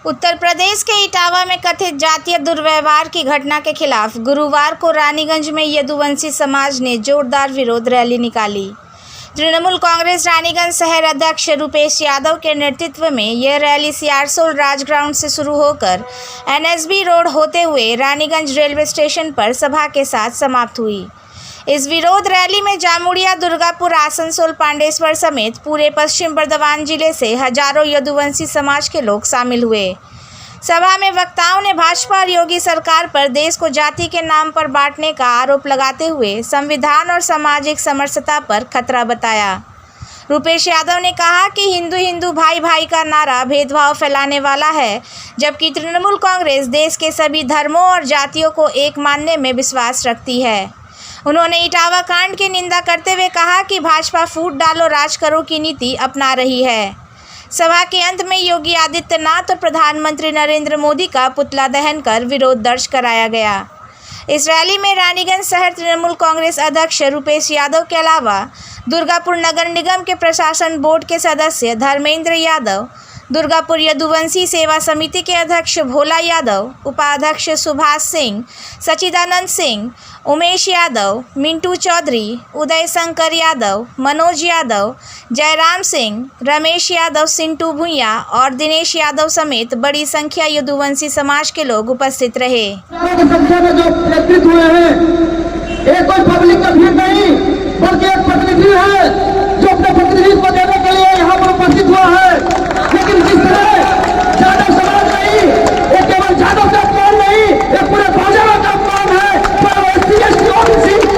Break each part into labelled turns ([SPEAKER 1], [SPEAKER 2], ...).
[SPEAKER 1] उत्तर प्रदेश के इटावा में कथित जातीय दुर्व्यवहार की घटना के खिलाफ गुरुवार को रानीगंज में यदुवंशी समाज ने जोरदार विरोध रैली निकाली। तृणमूल कांग्रेस रानीगंज शहर अध्यक्ष रुपेश यादव के नेतृत्व में यह रैली सियारसोल राजग्राउंड से शुरू होकर NSB रोड होते हुए रानीगंज रेलवे स्टेशन पर सभा के साथ समाप्त हुई। इस विरोध रैली में जामुड़िया, दुर्गापुर, आसनसोल, पांडेश्वर समेत पूरे पश्चिम बर्धमान जिले से हजारों यदुवंशी समाज के लोग शामिल हुए। सभा में वक्ताओं ने भाजपा और योगी सरकार पर देश को जाति के नाम पर बांटने का आरोप लगाते हुए संविधान और सामाजिक समरसता पर खतरा बताया। रुपेश यादव ने कहा कि हिंदू हिंदू भाई भाई का नारा भेदभाव फैलाने वाला है, जबकि तृणमूल कांग्रेस देश के सभी धर्मों और जातियों को एक मानने में विश्वास रखती है। उन्होंने इटावा कांड की निंदा करते हुए कहा कि भाजपा फूट डालो राज करो की नीति अपना रही है। सभा के अंत में योगी आदित्यनाथ और प्रधानमंत्री नरेंद्र मोदी का पुतला दहन कर विरोध दर्ज कराया गया। इस रैली में रानीगंज शहर तृणमूल कांग्रेस अध्यक्ष रुपेश यादव के अलावा दुर्गापुर नगर निगम के प्रशासन बोर्ड के सदस्य धर्मेंद्र यादव, दुर्गापुर यदुवंशी सेवा समिति के अध्यक्ष भोला यादव, उपाध्यक्ष सुभाष सिंह, सचिदानंद सिंह, उमेश यादव, मिंटू चौधरी, उदय शंकर यादव, मनोज यादव, जयराम सिंह, रमेश यादव, सिंटू भुइया और दिनेश यादव समेत बड़ी संख्या यदुवंशी समाज के लोग उपस्थित रहे।
[SPEAKER 2] संख्या में जो एकत्रित हुए हैं, एक कोई पब्लिक का भीड़ नहीं, बल्कि एक प्रतिनिधि है जो अपने प्रतिनिधित्व को देने के लिए यहाँ पर उपस्थित हुआ है। लेकिन जिस तरह यादव समाज नहीं, ये केवल यादव का अपमान नहीं, ये पूरे भाजपा का अपमान है,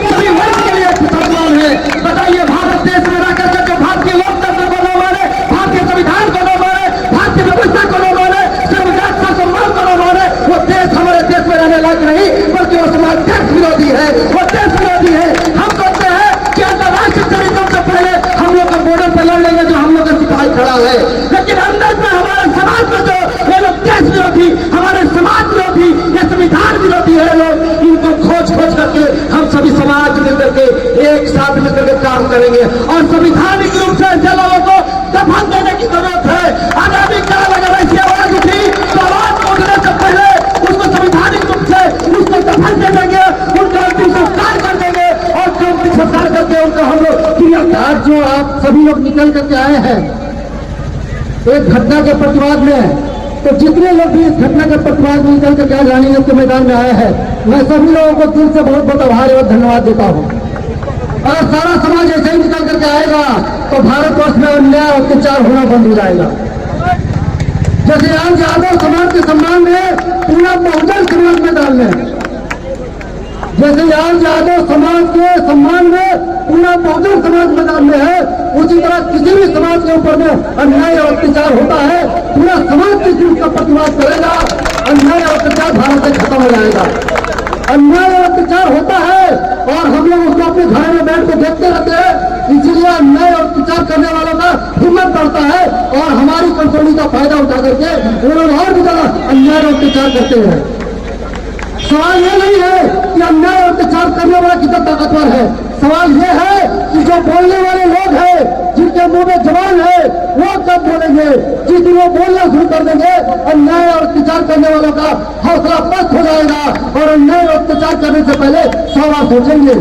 [SPEAKER 2] सभी वर्ग के लिए अपमान है। बताइए, भारत देश में रह करके जो भारतीय लोकतंत्र को न माने, भारतीय संविधान को न माने, भारतीय व्यवस्था को न माने, संविधान का सम्मान को न माने, वो देश हमारे देश में रहने लायक नहीं, बल्कि वो समाज देश विरोधी है, वो देश विरोधी है। हम कहते हैं कि अंतर्राष्ट्रीय तरीकों से पहले हम लोग का बॉर्डर पर लड़ लेंगे जो हम लोग का सिपाही खड़ा है, लेकिन अंदर में हमारे समाज में जो ये लोग देश विरोधी, हमारे समाज विरोधी, ये संविधान विरोधी है लोग, इनको खोज करके हम सभी समाज मिलकर के एक साथ मिलकर के काम करेंगे और संविधानिक रूप से ऐसे लोगों को दफन देने की जरूरत है। आगामी काल अगर ऐसी आवाज उठी तो आवाज उठने से पहले उसको संवैधानिक रूप से उसको दफन दे देंगे, उनका अंतिम संस्कार कर देंगे और जो अंतिम संस्कार करके उनका हम लोग आज जो आप सभी लोग निकल करके आए हैं एक घटना के प्रतिवाद में, तो जितने लोग भी इस घटना के प्रतिवाद में निकल करके रानीगंज के मैदान में आए हैं, मैं सभी लोगों को दिल से बहुत बहुत आभार और धन्यवाद देता हूँ। अगर सारा समाज ऐसे ही निकल करके आएगा तो भारतवर्ष में अन्याय और अत्याचार होना बंद हो जाएगा। जैसे आज यादव समाज के सम्मान में पूरा बहुजन समाज मैदान में, जैसे आज यादव समाज के सम्मान में पूरा बहुजन समाज मैदान में है, उसी तरह किसी भी समाज के ऊपर में अन्याय और अत्याचार होता है, पूरा समाज जिस दिन का प्रतिवाद करेगा, अन्याय और अत्याचार भारत से खत्म हो जाएगा। अन्याय और अत्याचार होता है और हम लोग उसको अपने घर में बैठ के देखते रहते हैं, इसीलिए अन्याय और अत्याचार करने वालों का हिम्मत बढ़ता है और हमारी कमजोरी का फायदा उठा करके वो लोग और भी ज्यादा अन्याय और अत्याचार करते हैं। सवाल ये नहीं है कि अन्याय और अत्याचार करने वाला कितना ताकतवर है, सवाल ये है कि जो बोलने वाले लोग हैं, जिनके मुंह में जबान है, वो कब बोलेंगे। जिस दिन वो बोलना शुरू कर देंगे, अन्याय और अत्याचार करने वालों का हौसला पस्त हो जाएगा और अन्याय और अत्याचार करने से पहले 100 बार सोचेंगे।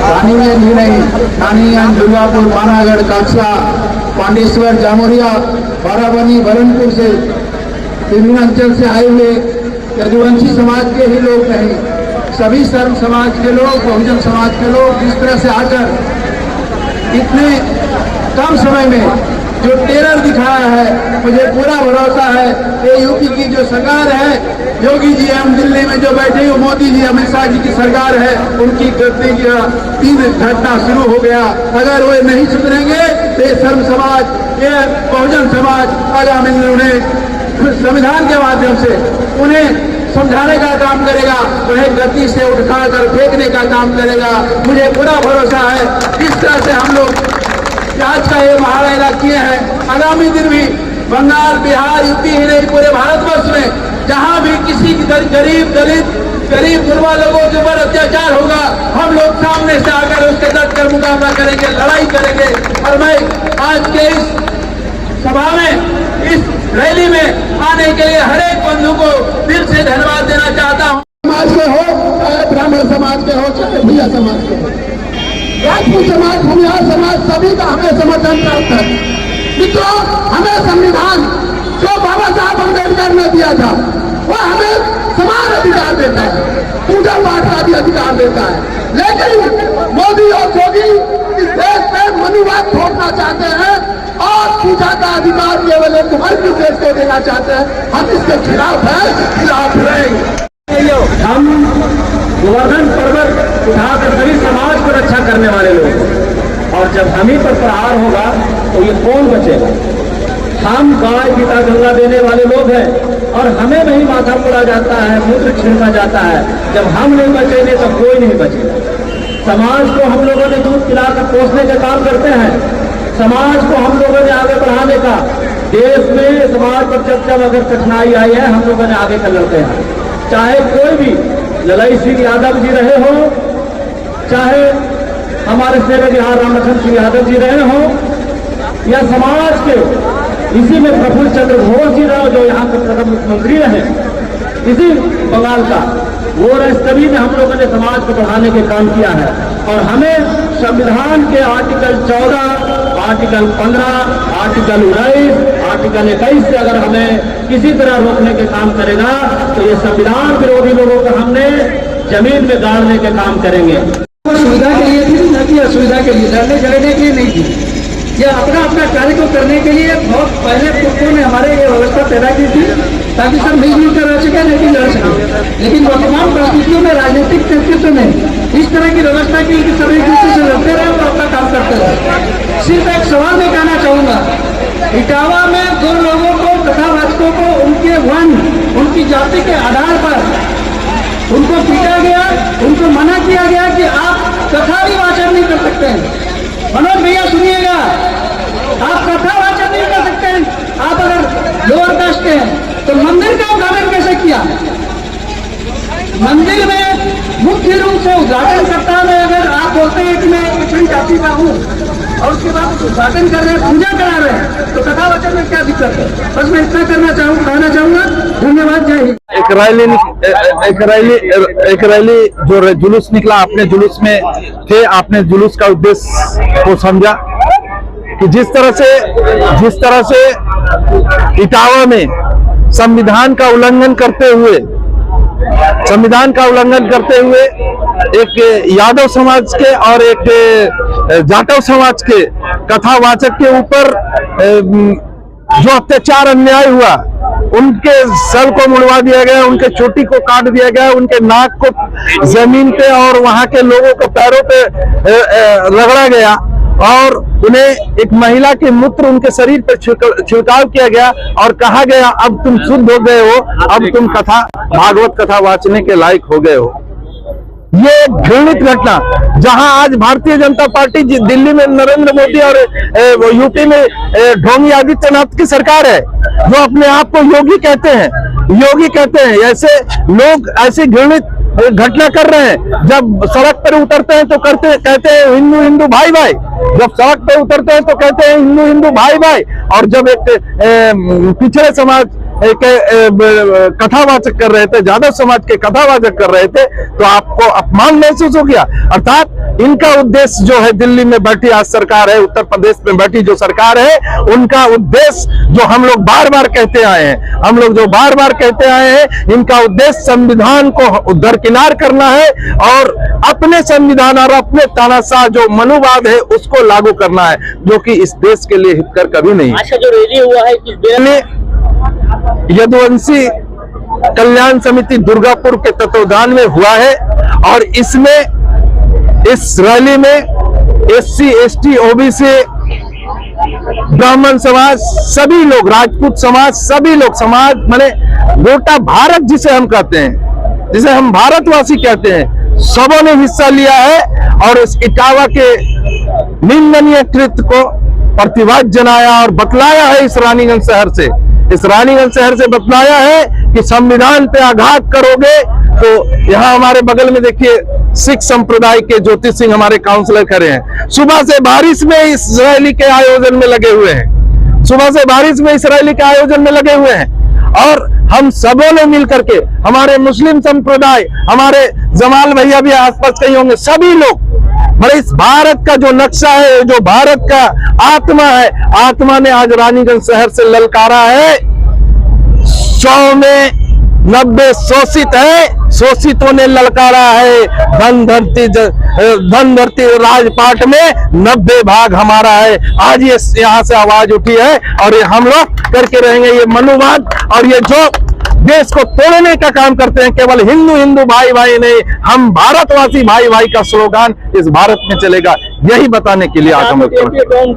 [SPEAKER 3] रानीगंज ही नहीं, रानीगंज, दुर्गापुर, पानागढ़, काक्सा, पांडेश्वर, जामुड़िया, बाराबनी, बरनपुर से विभिन्न अंचल से आए हुए यदुवंशी समाज के ही लोग नहीं, सभी सर्व समाज के लोग, बहुजन समाज के लोग जिस तरह से आकर इतने कम समय में जो टेरर दिखाया है, मुझे पूरा भरोसा है ये यूपी की जो सरकार है, योगी जी हम दिल्ली में जो बैठे हो, मोदी जी, अमित शाह जी की सरकार है, उनकी करने की 3 घटना शुरू हो गया। अगर वो नहीं सुधरेंगे तो ये सर्व समाज, ये बहुजन समाज आगामी में उन्हें संविधान के माध्यम से उन्हें समझाने का काम करेगा, उन्हें गति से उठाकर फेंकने का काम करेगा। मुझे पूरा भरोसा है इस तरह से हम लोग आज का ये महारायला किए हैं, आगामी दिन भी बंगाल, बिहार, यूपी ही नहीं पूरे भारतवर्ष में जहां भी किसी गरीब, दलित, गरीब गुरबा लोगों के ऊपर अत्याचार होगा, हम लोग सामने से आकर उसके डट कर मुकाबला करेंगे, लड़ाई करेंगे। और मैं आज के इस सभा में इस
[SPEAKER 2] रैली में आने के लिए हर एक बंधु को दिल से धन्यवाद देना चाहता हूँ।
[SPEAKER 3] समाज के हो, चाहे ब्राह्मण समाज के हो, चाहे भैया समाज के हो, राजपूत समाज, भूमिहार समाज, सभी का हमें समर्थन प्राप्त है। मित्रों, हमें संविधान जो बाबा साहब अम्बेडकर ने दिया था वह हमें समान अधिकार देता है, पूजा पाठ का भी अधिकार देता है। लेकिन मोदी और योगी इस देश में मनुवाद थोपना चाहते हैं और पूजा का अधिकार केवल एक वर्ग देश को देना चाहते हैं। हम इसके खिलाफ हैं, खिलाफ रहेंगे।
[SPEAKER 2] हम गोवर्धन पर्वत उठाकर सभी समाज को रक्षा करने वाले लोग हैं। और जब हम ही पर प्रहार होगा तो ये कौन बचेगा? हम गाय गीता गंगा देने वाले लोग हैं और हमें नहीं माथा फोड़ा जाता है, मूत्र छीना जाता है। जब हम नहीं बचेंगे तो कोई नहीं बचेगा। समाज को हम लोगों ने दूध पिलाकर पोसने का काम करते हैं। समाज को हम लोगों ने आगे बढ़ाने का, देश में समाज पर जब अगर कठिनाई आई है हम लोगों ने आगे कर लड़ते हैं। चाहे कोई भी ललाई सिंह यादव जी रहे हो, चाहे हमारे सेवक यहाँ रामलखन सिंह यादव जी रहे हो, या समाज के इसी में प्रफुल्ल चंद्र घोष जी रहे जो यहाँ के प्रथम मुख्यमंत्री रहे, इसी बंगाल का वो रहे, सभी ने हम लोगों ने समाज को बढ़ाने के काम किया है। और हमें संविधान के आर्टिकल 14, आर्टिकल 15, आर्टिकल 19, आर्टिकल 21 से अगर हमें किसी तरह रोकने के काम करेगा तो ये संविधान विरोधी लोगों को हमने जमीन में गाड़ने के काम करेंगे।
[SPEAKER 4] सुविधा के लिए थी, न कि असुविधा के लिए, लड़ने झगड़ने के लिए नहीं थी। यह अपना अपना कार्य को करने के लिए बहुत पहले पुरखों ने हमारे ये व्यवस्था पैदा की थी ताकि सब मिलजुल कर रह सके, लेकिन लड़ सके। लेकिन वर्तमान परिस्थितियों में राजनीतिक नेतृत्व ने इस तरह की व्यवस्था की कि सभी एक दूसरे से लड़ते रहे और अपना काम करते रहे। सिर्फ एक सवाल मैं कहना चाहूंगा, इटावा में दो लोगों को, कथावाचकों को उनके वर्ण, उनकी जाति के आधार पर उनको पीटा गया, उनको मना किया गया कि आप कथा भी वाचन नहीं कर सकते हैं। मनोज भैया सुनिएगा, आप कथा वाचन नहीं कर सकते हैं। आप अगर लोअर कास्ट के हैं तो मंदिर का उद्घाटन कैसे किया? मंदिर में मुख्य रूप से उद्घाटन करता है, अगर आप बोलते हैं कि मैं पिछड़ी जाति का हूँ और उसके बाद उद्घाटन कर रहे हैं, पूजा करा रहे हैं, तो कथा वाचन में क्या दिक्कत है? बस मैं इतना कहना चाहूंगा। धन्यवाद, जय हिंद।
[SPEAKER 3] एक रैली जो जुलूस निकला, आपने जुलूस में थे, आपने जुलूस का उद्देश्य को समझा कि जिस तरह से इटावा में संविधान का उल्लंघन करते हुए एक यादव समाज के और एक जाटव समाज के कथावाचक के ऊपर जो अत्याचार अन्याय हुआ, उनके सर को मुड़वा दिया गया, उनके चोटी को काट दिया गया, उनके नाक को जमीन पे और वहां के लोगों को पैरों पे रगड़ा गया और उन्हें एक महिला के मूत्र उनके शरीर पर छिड़काव किया गया और कहा गया अब तुम शुद्ध हो गए हो, अब तुम भागवत कथा वाचने के लायक हो गए हो। ये एक घृणित घटना, जहां आज भारतीय जनता पार्टी दिल्ली में नरेंद्र मोदी और यूपी में योगी आदित्यनाथ की सरकार है, जो अपने आप को योगी कहते हैं, ऐसे लोग ऐसी घृणित घटना कर रहे हैं। जब सड़क पर उतरते हैं तो कहते हैं हिंदू हिंदू भाई भाई, जब सड़क पर उतरते हैं तो कहते हैं हिंदू हिंदू भाई भाई, और जब एक पिछड़े समाज के कथावाचक कर रहे थे, यादव समाज के कथावाचक कर रहे थे, तो आपको अपमान महसूस हो गया। अर्थात इनका उद्देश्य जो है, दिल्ली में बैठी आज सरकार है, उत्तर प्रदेश में बैठी जो सरकार है, उनका उद्देश्य जो हम लोग बार बार कहते आए हैं, इनका उद्देश्य संविधान को दरकिनार करना है और अपने संविधान और अपने तानाशाह जो मनुवाद है उसको लागू करना है, जो कि इस देश के लिए हितकर कभी नहीं।
[SPEAKER 5] अच्छा, जो रैली हुआ है किस देश में?
[SPEAKER 3] यदुवंशी कल्याण समिति दुर्गापुर के तत्वाधान में हुआ है और इस रैली में SC, ST, OBC, ब्राह्मण समाज, सभी लोग, राजपूत समाज, सभी लोग, समाज माने गोटा भारत जिसे हम कहते हैं, जिसे हम भारतवासी कहते हैं, सबों ने हिस्सा लिया है और इस इटावा के निंदनीय कृत्य को प्रतिवाद जनाया और बतलाया है। इस रानीगंज शहर से बतलाया है कि संविधान पे आघात करोगे तो यहाँ हमारे बगल में देखिए सिख संप्रदाय के ज्योति सिंह हमारे काउंसलर खड़े हैं, सुबह से बारिश में इस रैली के आयोजन में लगे हुए हैं।
[SPEAKER 6] सुबह से बारिश में इजरायली के आयोजन में लगे हुए हैं। और हम सबों ने मिल करके, हमारे मुस्लिम संप्रदाय, हमारे जमाल भैया भी आसपास कहीं होंगे, सभी लोग बड़े इस भारत का जो नक्शा है, जो भारत का आत्मा है, आत्मा ने आज रानीगंज शहर से ललकारा है। 100 में 90 शोषित है, शोषितों ने ललकारा है। धन धरती राजपाट में 90 भाग हमारा है। आज ये यहाँ से आवाज उठी है और ये हम लोग करके रहेंगे। ये मनुवाद और ये जो देश को तोड़ने का काम करते हैं, केवल हिंदू हिंदू भाई भाई नहीं, हम भारतवासी भाई भाई का स्लोगान इस भारत में चलेगा, यही बताने के लिए आज हम लोग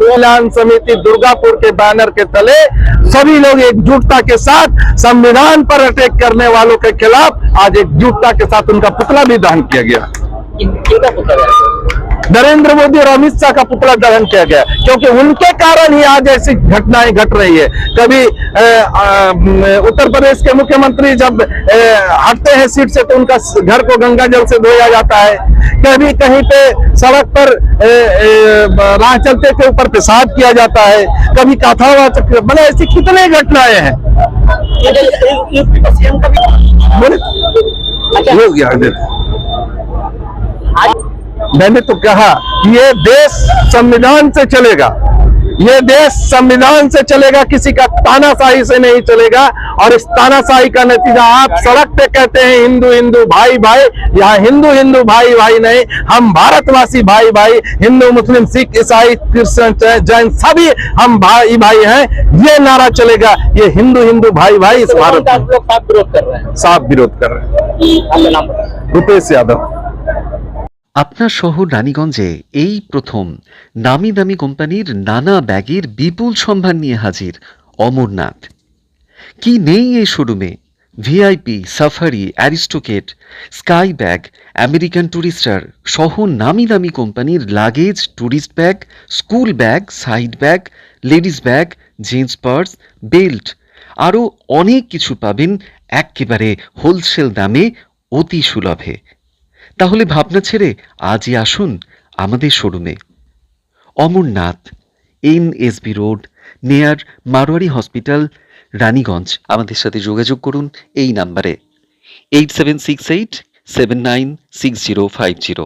[SPEAKER 6] कल्याण समिति दुर्गापुर के बैनर के तले सभी लोग एकजुटता के साथ संविधान पर अटैक करने वालों के खिलाफ आज एकजुटता के साथ उनका पुतला भी दहन किया गया। नरेंद्र मोदी और अमित शाह का पुतला दहन किया गया, क्योंकि उनके कारण ही आज ऐसी घटनाएं घट रही है। कभी उत्तर प्रदेश के मुख्यमंत्री जब हटते हैं सीट से तो उनका घर को गंगा जल से धोया जाता है। कभी कहीं पे सड़क पर राह चलते के ऊपर पेशाब किया जाता है। कभी कथावाचक, मतलब ऐसी कितने घटनाएं हैं। मैंने तो कहा ये देश संविधान से चलेगा, ये देश संविधान से चलेगा, किसी का तानाशाही से नहीं चलेगा। और इस तानाशाही का नतीजा आप सड़क पे कहते हैं हिंदू हिंदू भाई भाई, यहाँ हिंदू हिंदू भाई भाई नहीं, हम भारतवासी भाई भाई, हिंदू मुस्लिम सिख ईसाई क्रिश्चियन जैन सभी हम भाई भाई हैं। ये नारा चलेगा, ये हिंदू हिंदू भाई भाई इस भारत में
[SPEAKER 5] साफ विरोध कर रहे हैं।
[SPEAKER 6] साफ विरोध कर रहे हैं। रुपेश यादव।
[SPEAKER 7] আপনার শহর রানীগঞ্জে এই প্রথম নামি দামি কোম্পানির নানা ব্যাগের বিপুল সম্ভার নিয়ে হাজির অমরনাথ। কি নেই এই শোরুমে? VIP, Safari, Aristocrat, Sky bag, American Tourister সহ নামি দামি কোম্পানির luggage, tourist bag, school bag, side bag, ladies bag, jeans purse, belt আরও অনেক কিছু পাবেন একেবারে হোলসেল দামে অতি সুলভে। তাহলে ভাবনা ছেড়ে আজই আসুন আমাদের শোরুমে। অমরনাথ, NSB রোড, নেয়ার মারোয়ারি হসপিটাল, রানীগঞ্জ। আমাদের সাথে যোগাযোগ করুন এই নাম্বারে 8768796050।